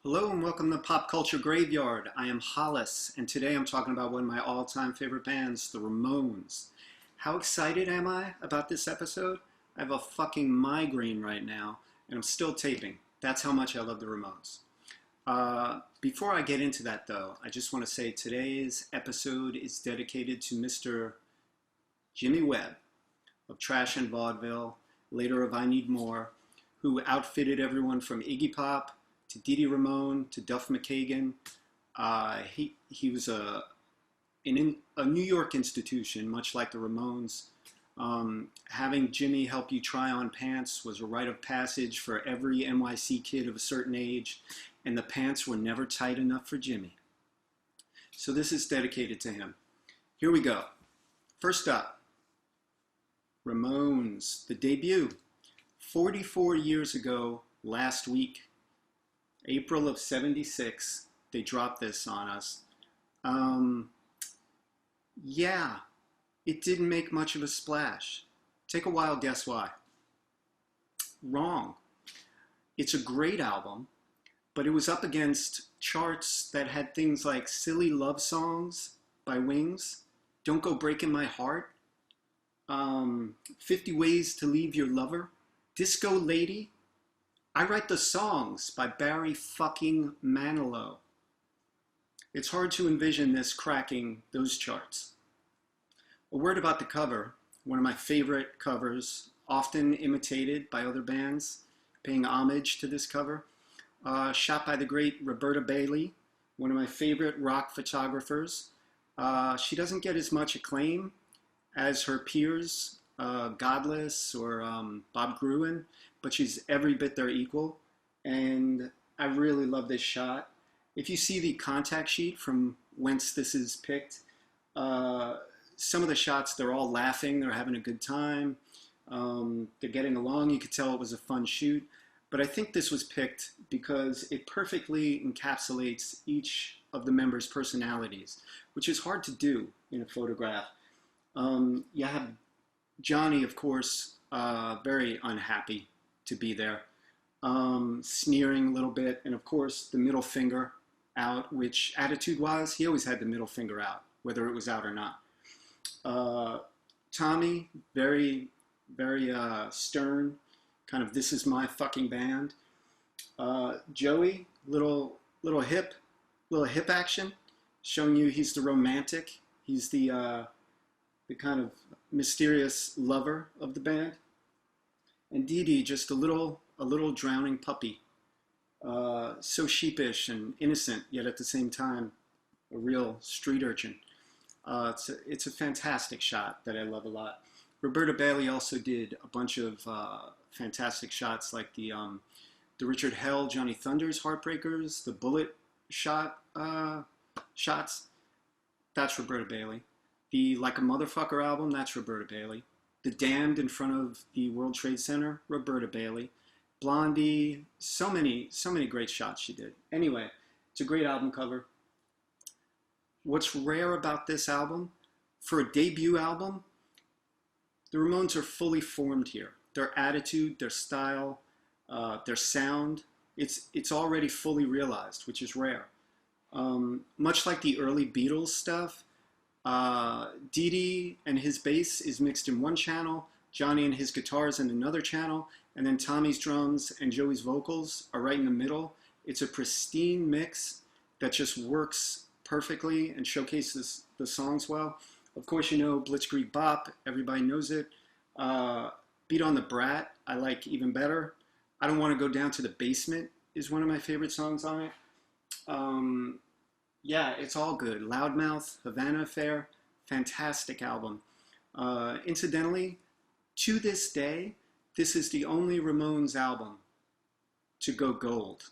Hello and welcome to Pop Culture Graveyard. I am Hollis, and today I'm talking about one of my all-time favorite bands, the Ramones. How excited am I about this episode? I have a fucking migraine right now, and I'm still taping. That's how much I love the Ramones. Before I get into that, though, I just want to say today's episode is dedicated to Mr. Jimmy Webb of Trash and Vaudeville, later of I Need More, who outfitted everyone from Iggy Pop to Dee Dee Ramone, to Duff McKagan. He was a New York institution, much like the Ramones. Having Jimmy help you try on pants was a rite of passage for every NYC kid of a certain age, and the pants were never tight enough for Jimmy. So this is dedicated to him. Here we go. First up, Ramones, the debut. 44 years ago, last week, April of '76, they dropped this on us. Yeah, it didn't make much of a splash. Take a wild guess why. Wrong. It's a great album, but it was up against charts that had things like Silly Love Songs by Wings, Don't Go Breaking My Heart, 50 Ways to Leave Your Lover, Disco Lady, I Write the Songs by Barry fucking Manilow. It's hard to envision this cracking those charts. A word about the cover, one of my favorite covers, often imitated by other bands, paying homage to this cover. Shot by the great Roberta Bailey, one of my favorite rock photographers. She doesn't get as much acclaim as her peers, Godless or Bob Gruen, but she's every bit their equal, and I really love this shot. If you see the contact sheet from whence this is picked, some of the shots, they're all laughing, they're having a good time, they're getting along. You could tell it was a fun shoot, but I think this was picked because it perfectly encapsulates each of the members' personalities, which is hard to do in a photograph. You have Johnny, of course, very unhappy to be there, sneering a little bit, and of course the middle finger out, which attitude-wise, he always had the middle finger out, whether it was out or not. Tommy, very, very stern, kind of this is my fucking band. Joey, little hip action, showing you he's the romantic, he's the kind of mysterious lover of the band. And Dee Dee, just a little drowning puppy, so sheepish and innocent, yet at the same time a real street urchin. It's a fantastic shot that I love a lot. Roberta Bailey also did a bunch of fantastic shots, like the Richard Hell, Johnny Thunders Heartbreakers, the Bullet shot shots. That's Roberta Bailey. The Like a Motherfucker album, that's Roberta Bailey. The Damned in front of the World Trade Center, Roberta Bailey. Blondie, so many great shots she did. Anyway, it's a great album cover. What's rare about this album, for a debut album, the Ramones are fully formed here. Their attitude, their style, their sound, it's already fully realized, which is rare. Much like the early Beatles stuff, Dee Dee and his bass is mixed in one channel, Johnny and his guitars in another channel, and then Tommy's drums and Joey's vocals are right in the middle. It's a pristine mix that just works perfectly and showcases the songs well. Of course, you know Blitzkrieg Bop, everybody knows it. Beat on the Brat, I like even better. I Don't Want to Go Down to the Basement is one of my favorite songs on it. Yeah, it's all good. Loudmouth, Havana Affair, fantastic album. Incidentally, to this day, this is the only Ramones album to go gold.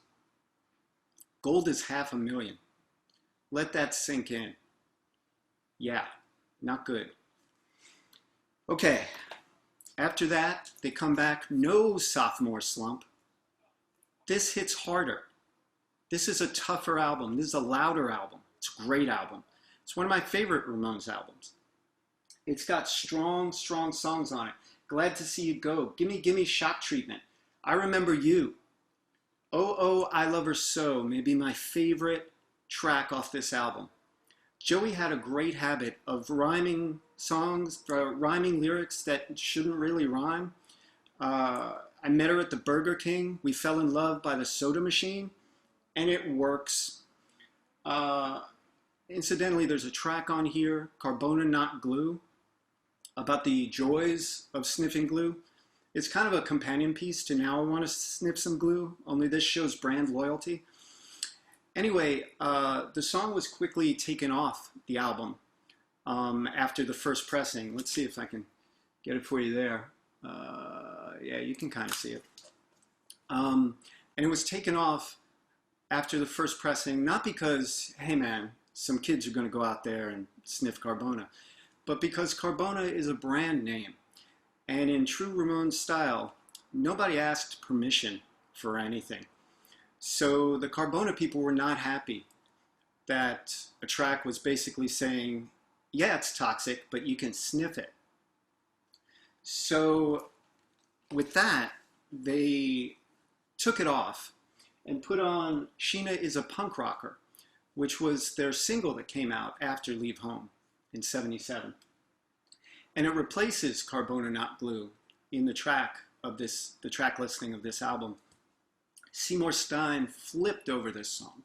Gold is 500,000. Let that sink in. Yeah, not good. Okay, after that, they come back, no sophomore slump. This hits harder. This is a tougher album. This is a louder album. It's a great album. It's one of my favorite Ramones albums. It's got strong songs on it. Glad to See You Go. Gimme Gimme Shock Treatment. I Remember You. Oh, oh, I Love Her So may be my favorite track off this album. Joey had a great habit of rhyming songs, rhyming lyrics that shouldn't really rhyme. I met her at the Burger King. We fell in love by the soda machine, and it works. Uh, Incidentally, there's a track on here, Carbona Not Glue, about the joys of sniffing glue. It's kind of a companion piece to Now I Want to Sniff Some Glue, only this shows brand loyalty. Anyway, the song was quickly taken off the album after the first pressing. Let's see if I can get it for you there. Yeah, you can kind of see it. And it was taken off after the first pressing, not because, hey man, some kids are going to go out there and sniff Carbona, but because Carbona is a brand name. And in true Ramones style, nobody asked permission for anything. So the Carbona people were not happy that a track was basically saying, yeah, it's toxic, but you can sniff it. So with that, they took it off and put on Sheena is a Punk Rocker, which was their single that came out after Leave Home in '77. And it replaces Carbona Not Glue in the track listing of this album. Seymour Stein flipped over this song.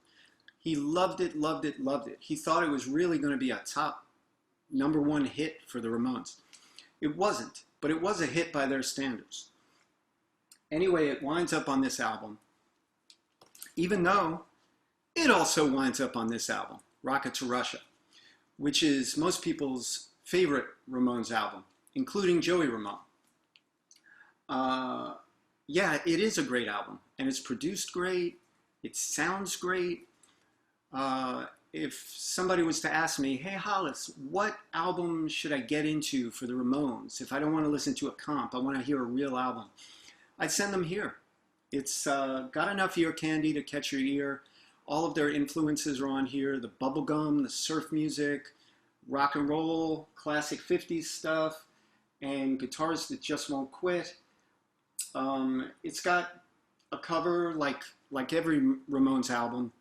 He loved it, loved it, loved it. He thought it was really going to be a top #1 hit for the Ramones. It wasn't, but it was a hit by their standards. Anyway, it winds up on this album, even though it also winds up on this album, Rocket to Russia, which is most people's favorite Ramones album, including Joey Ramone. Yeah, it is a great album, and it's produced great. It sounds great. If somebody was to ask me, hey, Hollis, what album should I get into for the Ramones? If I don't want to listen to a comp, I want to hear a real album, I'd send them here. It's got enough ear candy to catch your ear. All of their influences are on here, the bubblegum, the surf music, rock and roll, classic 50s stuff, and guitars that just won't quit. It's got a cover like every Ramones album.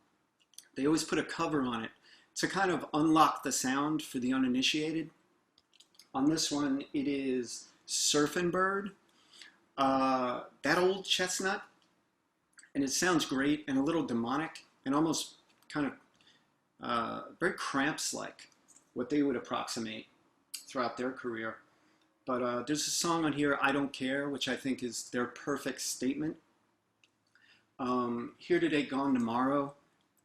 They always put a cover on it to kind of unlock the sound for the uninitiated. On this one, it is Surfin' Bird, that old chestnut, and it sounds great and a little demonic and almost kind of very Cramps-like, what they would approximate throughout their career. But there's a song on here, I Don't Care, which I think is their perfect statement. Here Today, Gone Tomorrow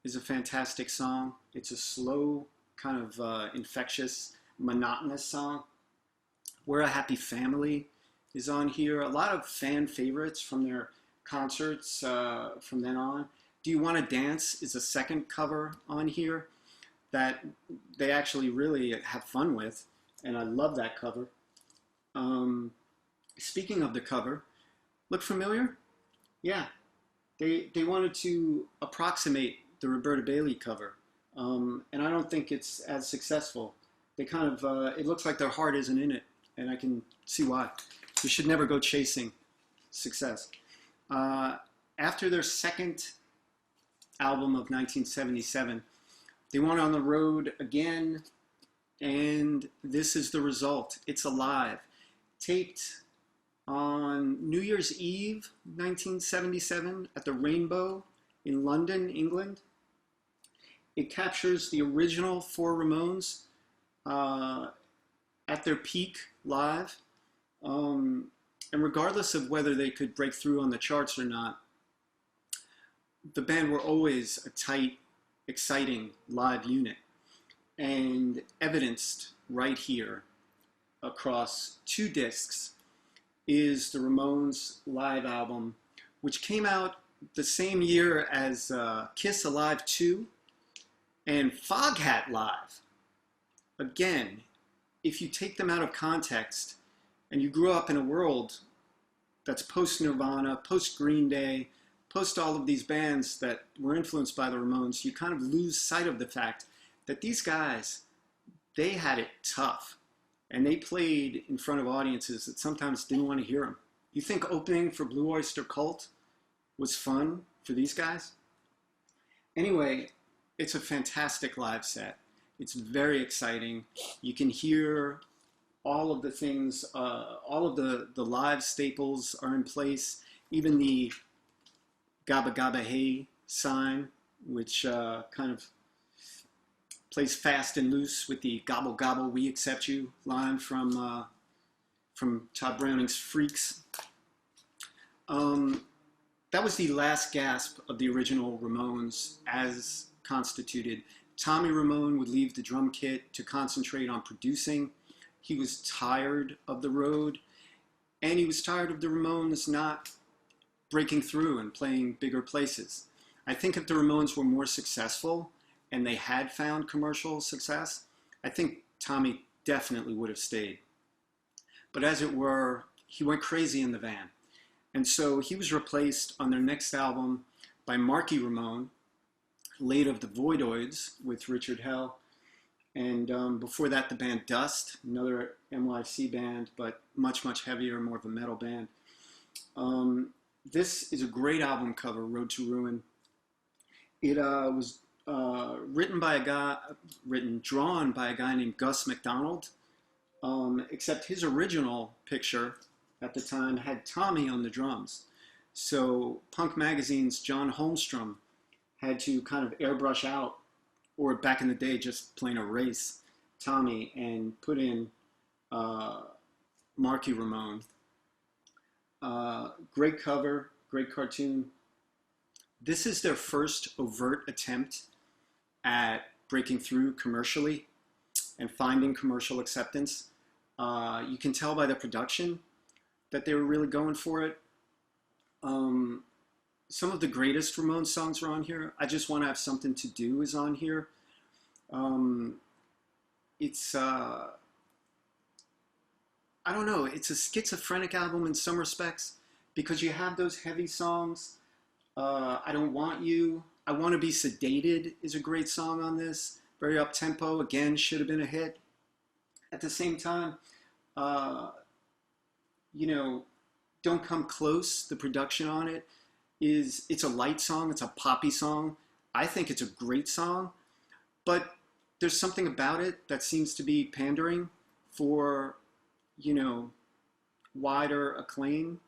is a fantastic song. It's a slow, kind of infectious, monotonous song. We're a Happy Family is on here. A lot of fan favorites from their concerts from then on. Do You Want to Dance is a second cover on here that they actually really have fun with, and I love that cover. Speaking of the cover, look familiar? Yeah, they wanted to approximate the Roberta Bailey cover, and I don't think it's as successful. They kind of, it looks like their heart isn't in it, and I can see why. You should never go chasing success. After their second album of 1977, they went on the road again, and this is the result. It's Alive, taped on New Year's Eve 1977 at the Rainbow in London, England. It captures the original four Ramones at their peak live. And regardless of whether they could break through on the charts or not, the band were always a tight, exciting live unit, and evidenced right here across 2 discs is the Ramones live album, which came out the same year as Kiss Alive 2 and Foghat Live. Again, if you take them out of context and you grew up in a world that's post-Nirvana, post-Green Day, post all of these bands that were influenced by the Ramones, you kind of lose sight of the fact that these guys, they had it tough. And they played in front of audiences that sometimes didn't want to hear them. You think opening for Blue Oyster Cult was fun for these guys. Anyway, it's a fantastic live set. It's very exciting. You can hear all of the things, all of the live staples are in place. Even the Gabba Gabba Hey sign, which kind of plays fast and loose with the Gobble Gobble We Accept You line from Todd Browning's Freaks. That was the last gasp of the original Ramones as constituted. Tommy Ramone would leave the drum kit to concentrate on producing. He was tired of the road, and he was tired of the Ramones not breaking through and playing bigger places. I think if the Ramones were more successful and they had found commercial success, I think Tommy definitely would have stayed. But as it were, he went crazy in the van. And so he was replaced on their next album by Marky Ramone, late of the Voidoids with Richard Hell. And before that, the band Dust, another NYC band, but much, much heavier, more of a metal band. This is a great album cover, Road to Ruin. It was drawn by a guy named Gus McDonald, except his original picture at the time had Tommy on the drums. So Punk Magazine's John Holmstrom had to kind of airbrush out, or back in the day, just plain erase Tommy and put in Marky Ramone. Great cover, great cartoon. This is their first overt attempt at breaking through commercially and finding commercial acceptance. You can tell by the production that they were really going for it. Some of the greatest Ramones songs are on here. I Just Want to Have Something to Do is on here. It's, I don't know, it's a schizophrenic album in some respects because you have those heavy songs. I Don't Want You, I Want to Be Sedated is a great song on this. Very up-tempo, again, should have been a hit. At the same time, you know, Don't Come Close, the production on it, it's a light song, it's a poppy song. I think it's a great song, but there's something about it that seems to be pandering for, you know, wider acclaim.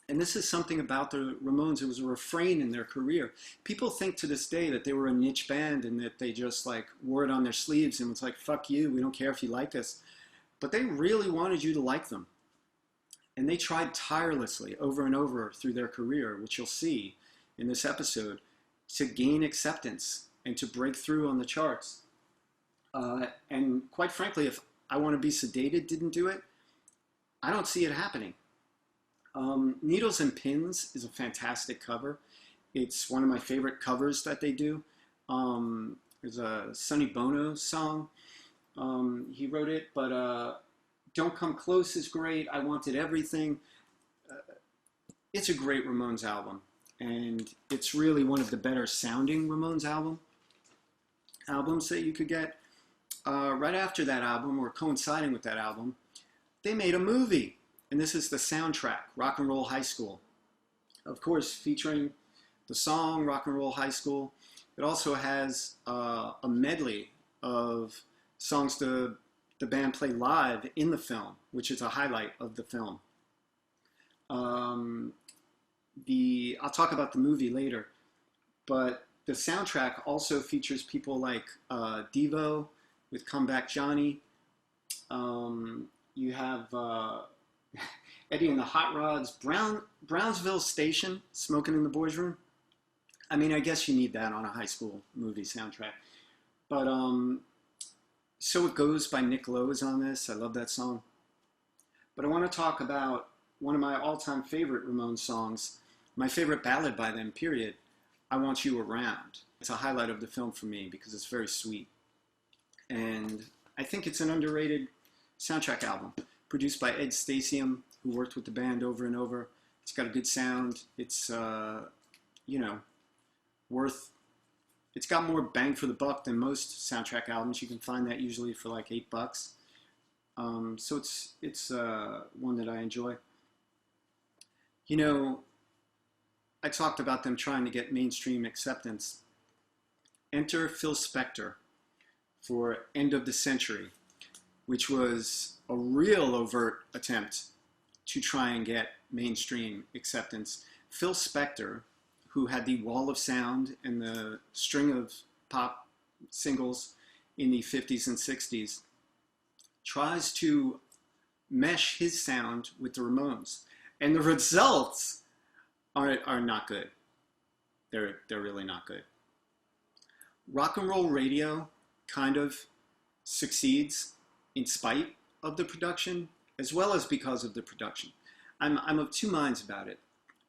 And this is something about the Ramones. It was a refrain in their career. People think to this day that they were a niche band and that they just like wore it on their sleeves and was like, fuck you, we don't care if you like us. But they really wanted you to like them. And they tried tirelessly over and over through their career, which you'll see in this episode, to gain acceptance and to break through on the charts. And quite frankly, if I Want to Be Sedated didn't do it, I don't see it happening. Needles and Pins is a fantastic cover. It's one of my favorite covers that they do. There's a Sonny Bono song. He wrote it, but Don't Come Close is great. I Wanted Everything. It's a great Ramones album, and it's really one of the better sounding Ramones albums that you could get. Right after that album, or coinciding with that album, they made a movie, and this is the soundtrack, Rock and Roll High School. Of course, featuring the song Rock and Roll High School. It also has a medley of songs the band played live in the film, which is a highlight of the film. I'll talk about the movie later, but the soundtrack also features people like Devo with Come Back Johnny. You have Eddie and the Hot Rods, Brownsville Station, Smoking in the Boys' Room. I mean, I guess you need that on a high school movie soundtrack. But So It Goes by Nick Lowe is on this. I love that song. But I want to talk about one of my all-time favorite Ramones songs, my favorite ballad by them, period, I Want You Around. It's a highlight of the film for me because it's very sweet. And I think it's an underrated soundtrack album, produced by Ed Stasium, who worked with the band over and over. It's got a good sound. It's, you know, it's got more bang for the buck than most soundtrack albums. You can find that usually for like $8. So it's one that I enjoy. You know, I talked about them trying to get mainstream acceptance. Enter Phil Spector for End of the Century, which was a real overt attempt to try and get mainstream acceptance. Phil Spector, who had the Wall of Sound and the string of pop singles in the 50s and 60s, tries to mesh his sound with the Ramones. And the results are not good. They're really not good. Rock and roll radio kind of succeeds in spite of the production, as well as because of the production. I'm of two minds about it.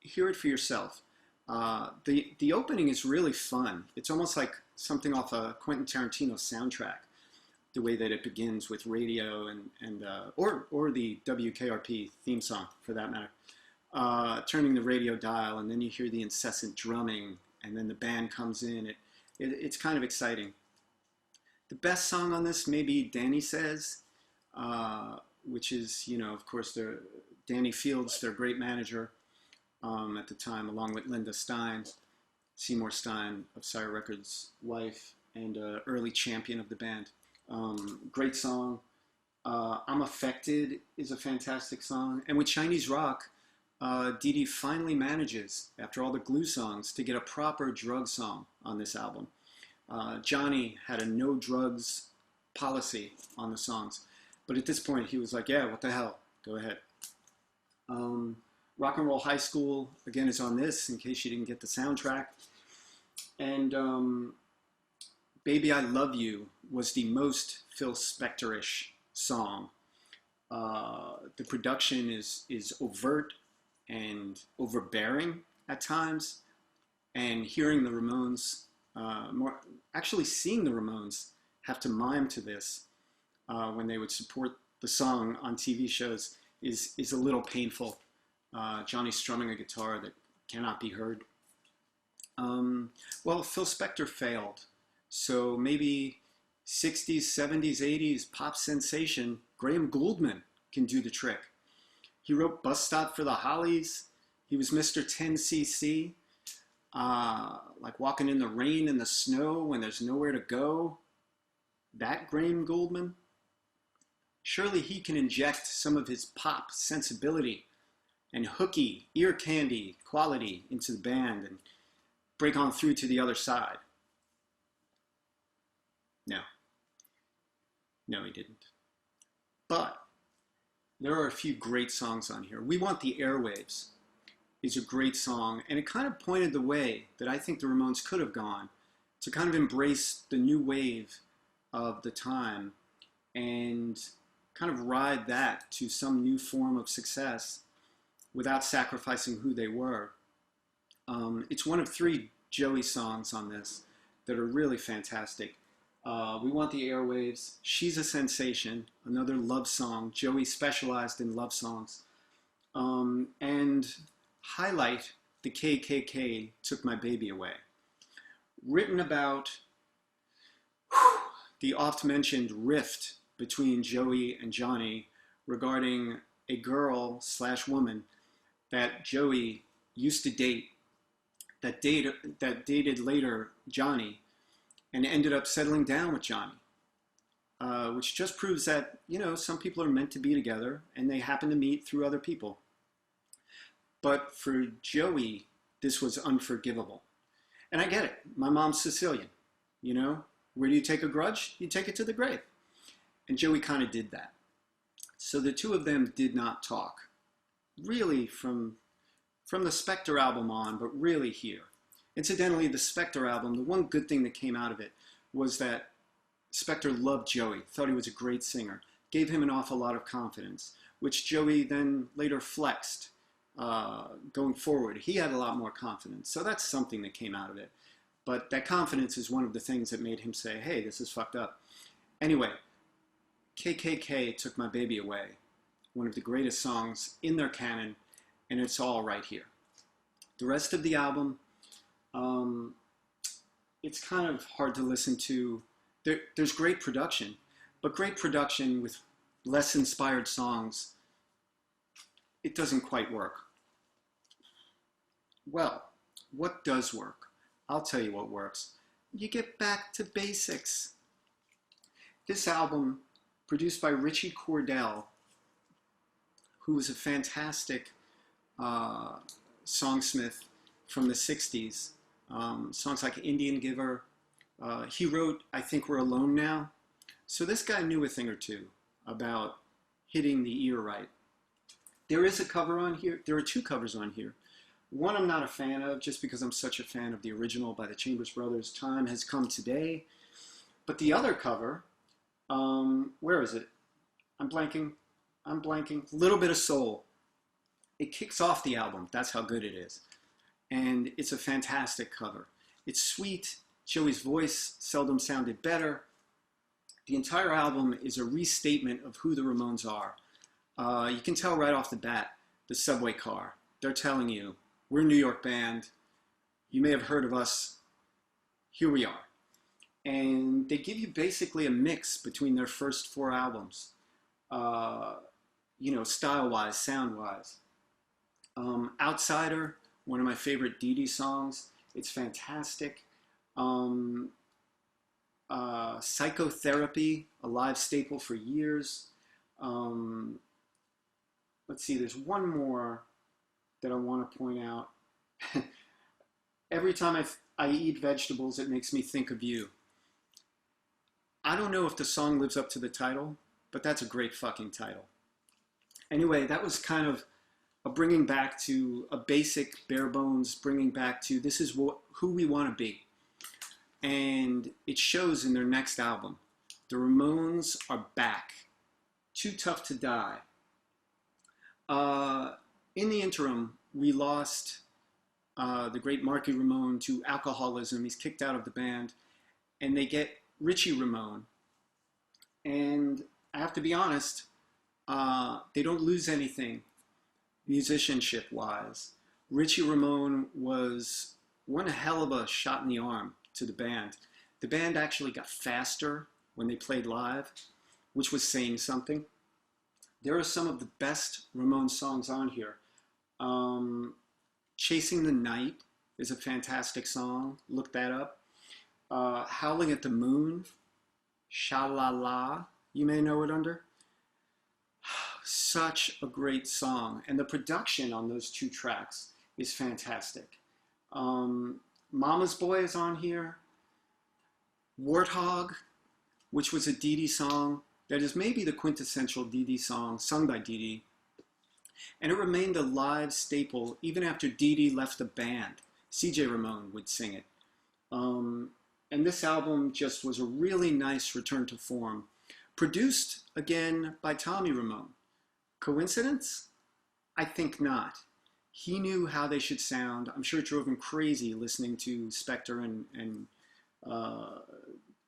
Hear it for yourself. The opening is really fun. It's almost like something off a Quentin Tarantino soundtrack, the way that it begins with radio or the WKRP theme song, for that matter. Turning the radio dial, and then you hear the incessant drumming, and then the band comes in. It's kind of exciting. The best song on this may be Danny Says, which is, of course, Danny Fields, their great manager at the time, along with Linda Stein, Seymour Stein of Sire Records' wife, and early champion of the band. Great song. I'm Affected is a fantastic song. And with Chinese rock, Dee Dee finally manages, after all the glue songs, to get a proper drug song on this album. Johnny had a no drugs policy on the songs, but at this point he was like, yeah, what the hell, go ahead. Rock and Roll High School, again, is on this, in case you didn't get the soundtrack. And Baby I Love You was the most Phil Spector-ish song. The production is overt and overbearing at times, and hearing the Ramones, actually seeing the Ramones have to mime to this when they would support the song on TV shows is a little painful. Johnny strumming a guitar that cannot be heard. Well, Phil Spector failed, so maybe 60s, 70s, 80s pop sensation Graham Goldman can do the trick. He wrote Bus Stop for the Hollies. He was Mr. 10cc, like Walking in the Rain and the Snow when there's nowhere to go. That Graham Goldman? Surely he can inject some of his pop sensibility and hooky, ear candy quality into the band and break on through to the other side. No, he didn't. But there are a few great songs on here. We Want the Airwaves is a great song, and it kind of pointed the way that I think the Ramones could have gone to kind of embrace the new wave of the time and kind of ride that to some new form of success without sacrificing who they were. It's one of 3 Joey songs on this that are really fantastic. We Want the Airwaves, She's a Sensation, another love song. Joey specialized in love songs. And Highlight, The KKK Took My Baby Away. Written about the oft-mentioned rift between Joey and Johnny regarding a girl/woman that Joey used to date, that dated later Johnny, and ended up settling down with Johnny, which just proves that, some people are meant to be together and they happen to meet through other people. But for Joey, this was unforgivable. And I get it. My mom's Sicilian, Where do you take a grudge? You take it to the grave. And Joey kind of did that. So the two of them did not talk, really from the Spector album on, but really here. Incidentally, the Spector album, the one good thing that came out of it was that Spector loved Joey, thought he was a great singer, gave him an awful lot of confidence, which Joey then later flexed going forward. He had a lot more confidence, so that's something that came out of it. But that confidence is one of the things that made him say, hey, this is fucked up. Anyway, KKK Took My Baby Away, one of the greatest songs in their canon, and it's all right here. The rest of the album, it's kind of hard to listen to. There's great production, but great production with less inspired songs, it doesn't quite work. Well, what does work? I'll tell you what works. You get back to basics. This album, produced by Richie Cordell, who was a fantastic songsmith from the 60s. Songs like Indian Giver. He wrote I Think We're Alone Now. So this guy knew a thing or two about hitting the ear right. There is a cover on here. There are two covers on here. One I'm not a fan of, just because I'm such a fan of the original by the Chambers Brothers, Time Has Come Today. But the other cover, where is it? I'm blanking. Little Bit of Soul. It kicks off the album. That's how good it is. And it's a fantastic cover. It's sweet. Joey's voice seldom sounded better. The entire album is a restatement of who the Ramones are. You can tell right off the bat, the subway car. They're telling you, we're a New York band. You may have heard of us. Here we are. And they give you basically a mix between their first four albums. Style-wise, sound-wise. Outsider, one of my favorite Dee Dee songs. It's fantastic. Psychotherapy, a live staple for years. Let's see, there's one more that I want to point out. Every time I eat vegetables, it makes me think of you. I don't know if the song lives up to the title, but that's a great fucking title. Anyway, that was kind of a bringing back to a basic, bare bones, bringing back to this is who we want to be. And it shows in their next album. The Ramones are back. Too Tough to Die. In the interim, we lost the great Marky Ramone to alcoholism. He's kicked out of the band. And they get Richie Ramone. And I have to be honest, they don't lose anything musicianship-wise. Richie Ramone was one hell of a shot in the arm to the band. The band actually got faster when they played live, which was saying something. There are some of the best Ramones songs on here. Chasing the Night is a fantastic song. Look that up. Howling at the Moon, Sha-La-La, you may know it under. Such a great song. And the production on those two tracks is fantastic. Mama's Boy is on here. Warthog, which was a Dee Dee song that is maybe the quintessential Dee Dee song sung by Dee Dee. And it remained a live staple even after Dee Dee left the band. C.J. Ramone would sing it. And this album just was a really nice return to form. Produced, again, by Tommy Ramone. Coincidence? I think not. He knew how they should sound. I'm sure it drove him crazy listening to Spector and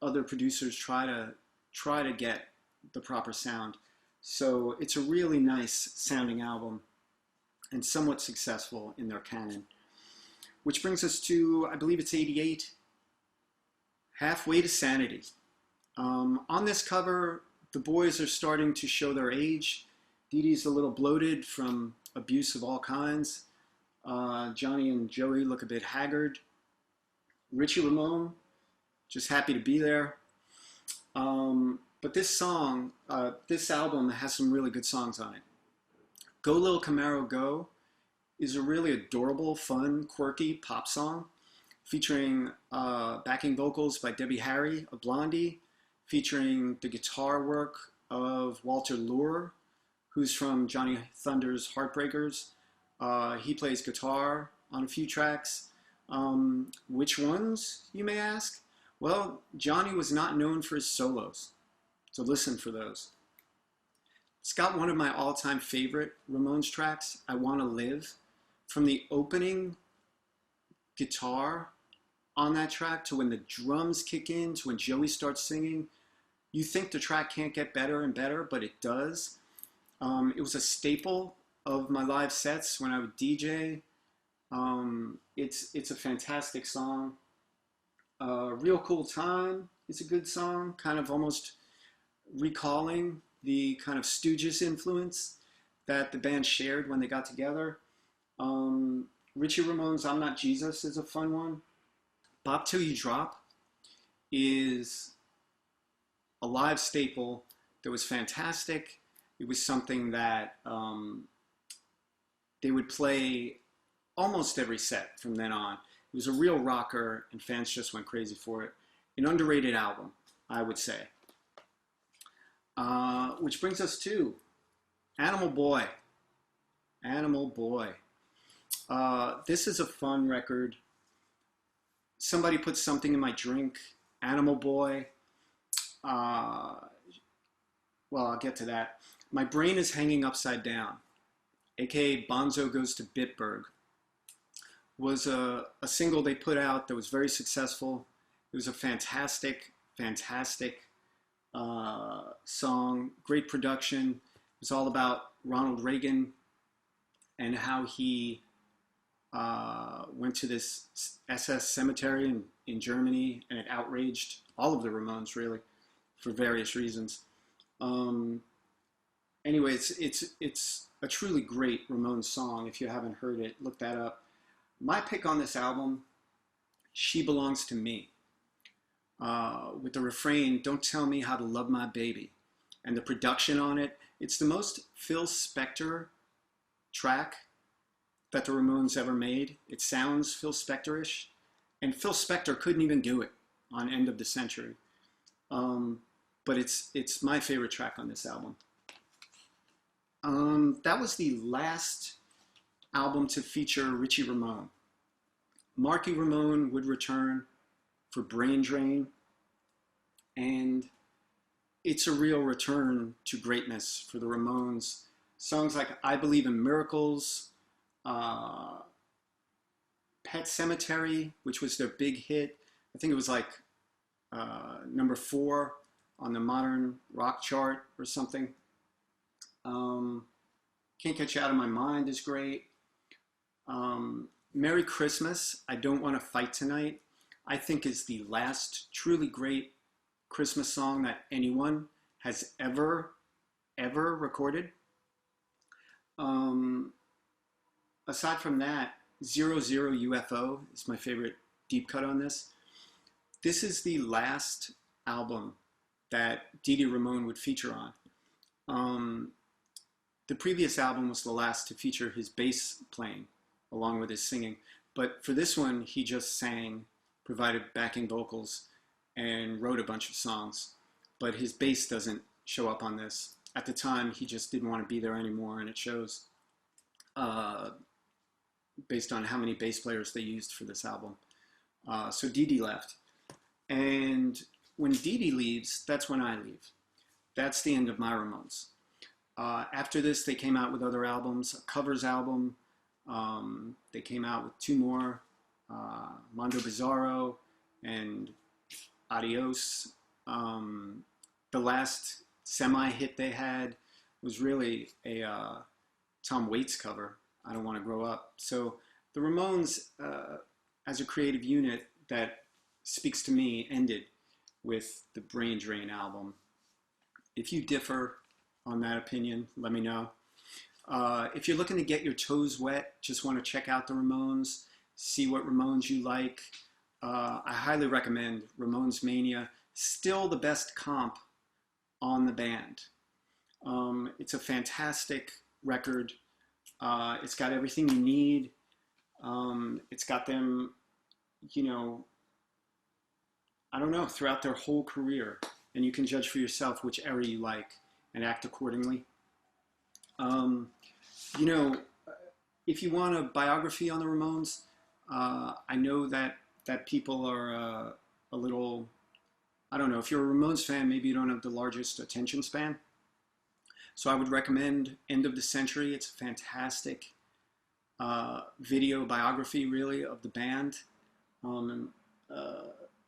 other producers try to get the proper sound. So it's a really nice sounding album and somewhat successful in their canon. Which brings us to, I believe it's 88, Halfway to Sanity. On this cover, the boys are starting to show their age. Dee Dee's a little bloated from abuse of all kinds. Johnny and Joey look a bit haggard. Richie Ramone, just happy to be there. But this album has some really good songs on it. Go Lil Camaro Go is a really adorable, fun, quirky pop song featuring backing vocals by Debbie Harry of Blondie, featuring the guitar work of Walter Lure, who's from Johnny Thunder's Heartbreakers. He plays guitar on a few tracks. Which ones, you may ask? Well, Johnny was not known for his solos, so listen for those. It's got one of my all-time favorite Ramones tracks, I Wanna Live. From the opening guitar on that track to when the drums kick in, to when Joey starts singing, you think the track can't get better and better, but it does. It was a staple of my live sets when I would DJ. It's a fantastic song. Real Cool Time is a good song, kind of almost recalling the kind of Stooges influence that the band shared when they got together. Richie Ramone's I'm Not Jesus is a fun one. Bop Till You Drop is a live staple that was fantastic. It was something that they would play almost every set from then on. It was a real rocker, and fans just went crazy for it. An underrated album, I would say. Which brings us to Animal Boy. Animal Boy. This is a fun record. Somebody Put Something in My Drink. Animal Boy. Well, I'll get to that. My Brain is Hanging Upside Down, aka Bonzo Goes to Bitburg, was a single they put out that was very successful. It was a fantastic, fantastic song, great production. It was all about Ronald Reagan and how he went to this SS cemetery in Germany, and it outraged all of the Ramones, really, for various reasons. Anyway, it's a truly great Ramones song. If you haven't heard it, look that up. My pick on this album, She Belongs to Me, with the refrain, don't tell me how to love my baby, and the production on it. It's the most Phil Spector track that the Ramones ever made. It sounds Phil Spector-ish, and Phil Spector couldn't even do it on End of the Century. But it's my favorite track on this album. That was the last album to feature Richie Ramone. Marky Ramone would return for Brain Drain, and it's a real return to greatness for the Ramones. Songs like I Believe in Miracles, Pet Sematary, which was their big hit. I think it was like number 4 on the modern rock chart or something. Can't Get You Out of My Mind is great. Merry Christmas, I Don't Want to Fight Tonight, I think is the last truly great Christmas song that anyone has ever recorded. Aside from that, 00 UFO is my favorite deep cut on this. This is the last album that Dee Dee Ramone would feature on. The previous album was the last to feature his bass playing along with his singing. But for this one, he just sang, provided backing vocals, and wrote a bunch of songs. But his bass doesn't show up on this. At the time, he just didn't want to be there anymore, and it shows based on how many bass players they used for this album. So Dee Dee left. And when Dee Dee leaves, that's when I leave. That's the end of my Ramones. After this, they came out with other albums, a covers album. They came out with 2 more, Mondo Bizarro and Adios. The last semi-hit they had was really a Tom Waits cover, I Don't Want to Grow Up. So the Ramones, as a creative unit that speaks to me, ended with the Brain Drain album. If you differ on that opinion, let me know. If you're looking to get your toes wet, just want to check out the Ramones, see what Ramones you like, I highly recommend Ramones Mania. Still the best comp on the band. It's a fantastic record. It's got everything you need. It's got them, you know, I don't know, throughout their whole career. And you can judge for yourself which era you like and act accordingly. You know, if you want a biography on the Ramones, I know that people are a little, I don't know, if you're a Ramones fan, maybe you don't have the largest attention span. So I would recommend End of the Century. It's a fantastic video biography, really, of the band.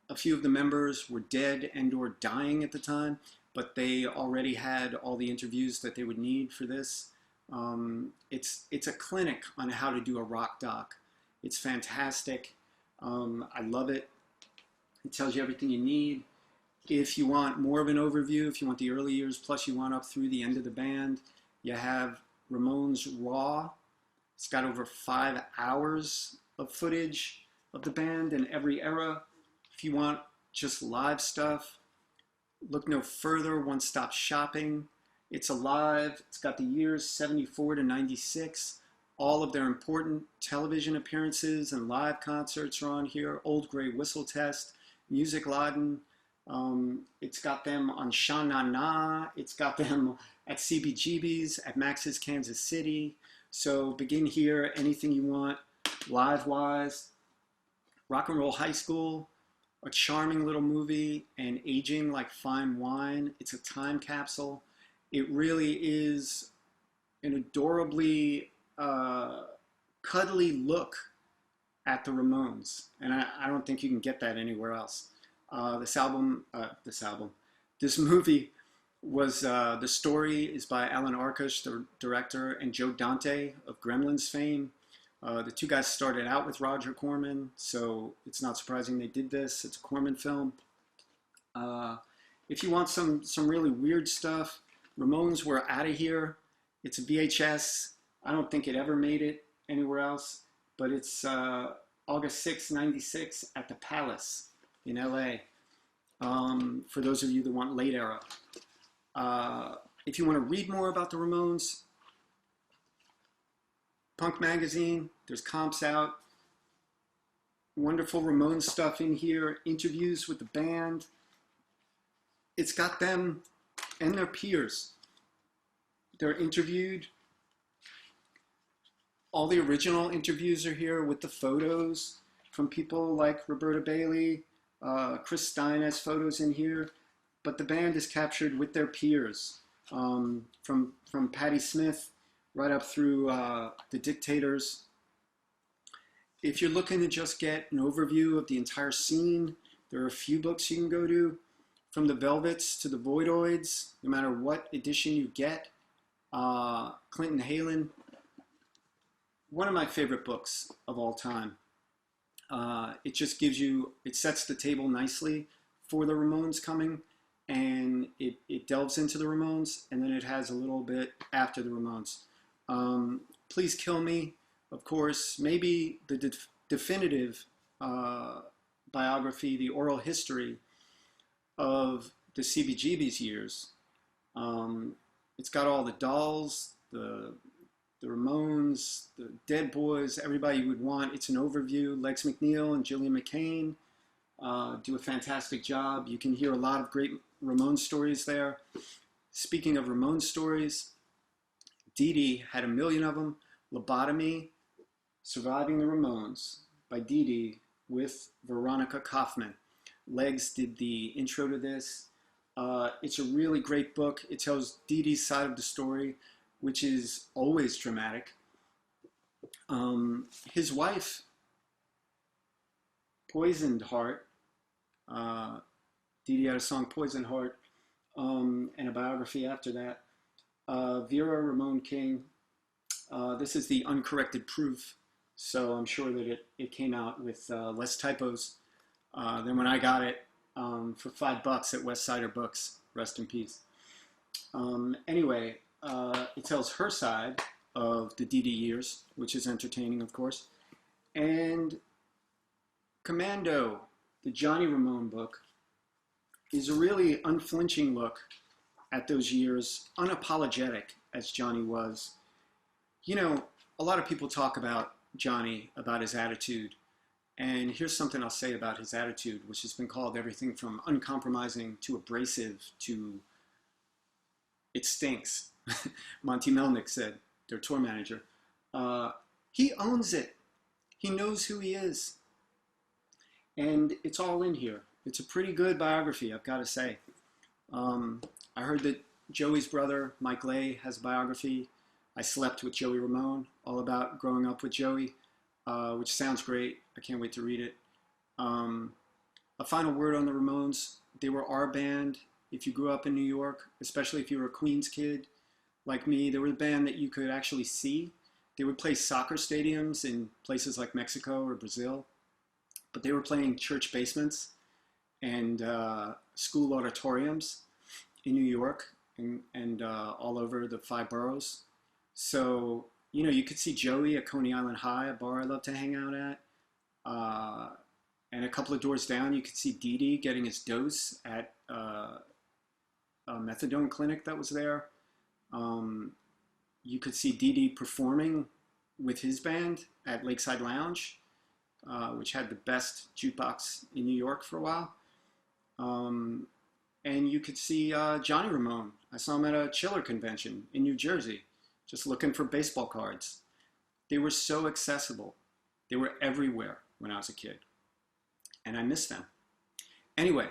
A few of the members were dead and or dying at the time, but they already had all the interviews that they would need for this. It's a clinic on how to do a rock doc. It's fantastic. I love it. It tells you everything you need. If you want more of an overview, if you want the early years, plus you want up through the end of the band, you have Ramones Raw, It's got over 5 hours of footage of the band in every era. If you want just live stuff, look no further, One Stop Shopping. It's alive. It's got the years 74 to 96. All of their important television appearances and live concerts are on here. Old Grey Whistle Test, Music Laden. It's got them on Sha Na Na. It's got them at CBGB's, at Max's Kansas City. So begin here, anything you want, live-wise. Rock and Roll High School, a charming little movie, and aging like fine wine. It's a time capsule. It really is an adorably cuddly look at the Ramones, and I don't think you can get that anywhere else. This movie was, the story is by Alan Arkush, the director, and Joe Dante of Gremlins fame. The two guys started out with Roger Corman, so it's not surprising they did this. It's a Corman film. If you want some really weird stuff, Ramones Were Out of Here. It's a VHS. I don't think it ever made it anywhere else, but it's August 6, 96 at the Palace in LA. For those of you that want late era. If you want to read more about the Ramones, Punk Magazine, there's comps out. Wonderful Ramones stuff in here, interviews with the band. It's got them and their peers. They're interviewed. All the original interviews are here with the photos from people like Roberta Bailey. Chris Stein has photos in here. But the band is captured with their peers, from Patti Smith right up through the Dictators. If you're looking to just get an overview of the entire scene, there are a few books you can go to, from the Velvets to the Voidoids, no matter what edition you get. Clinton Heylin, one of my favorite books of all time. It just gives you, it sets the table nicely for the Ramones coming, and it delves into the Ramones, and then it has a little bit after the Ramones. Please Kill Me, of course, maybe the definitive biography, the oral history of the CBGB's years. It's got all the Dolls, the Ramones, the Dead Boys, everybody you would want. It's an overview. Lex McNeil and Gillian McCain do a fantastic job. You can hear a lot of great Ramones stories there. Speaking of Ramones stories, Dee Dee had a million of them. Lobotomy, Surviving the Ramones by Dee Dee with Veronica Kaufman. Legs did the intro to this. It's a really great book. It tells Dee Dee's side of the story, which is always dramatic. His wife, Poisoned Heart, Dee Dee had a song, Poison Heart, and a biography after that. Vera Ramon King. This is the uncorrected proof, so I'm sure that it came out with less typos than when I got it for $5 at West Sider Books. Rest in peace. Anyway, it tells her side of the Dee Dee years, which is entertaining, of course. And Commando, the Johnny Ramone book, is a really unflinching look at those years, unapologetic as Johnny was. You know, a lot of people talk about Johnny, about his attitude. And here's something I'll say about his attitude, which has been called everything from uncompromising to abrasive to it stinks. Monty Melnick said, their tour manager. He owns it. He knows who he is. And it's all in here. It's a pretty good biography, I've got to say. I heard that Joey's brother, Mike Lay, has a biography. I Slept with Joey Ramone, all about growing up with Joey, which sounds great. I can't wait to read it. A final word on the Ramones. They were our band. If you grew up in New York, especially if you were a Queens kid like me, they were the band that you could actually see. They would play soccer stadiums in places like Mexico or Brazil, but they were playing church basements and school auditoriums in New York and all over the 5 boroughs. So, You know, you could see Joey at Coney Island High, a bar I love to hang out at. And a couple of doors down, you could see Dee Dee getting his dose at a methadone clinic that was there. You could see Dee Dee performing with his band at Lakeside Lounge, which had the best jukebox in New York for a while. And you could see Johnny Ramone. I saw him at a Chiller convention in New Jersey, just looking for baseball cards. They were so accessible. They were everywhere when I was a kid. And I miss them. Anyway,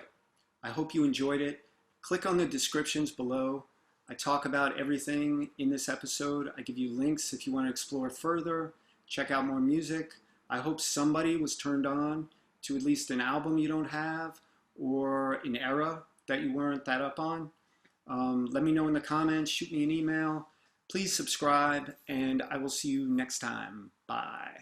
I hope you enjoyed it. Click on the descriptions below. I talk about everything in this episode. I give you links if you want to explore further, check out more music. I hope somebody was turned on to at least an album you don't have or an era that you weren't that up on. Let me know in the comments, shoot me an email. Please subscribe, and I will see you next time. Bye.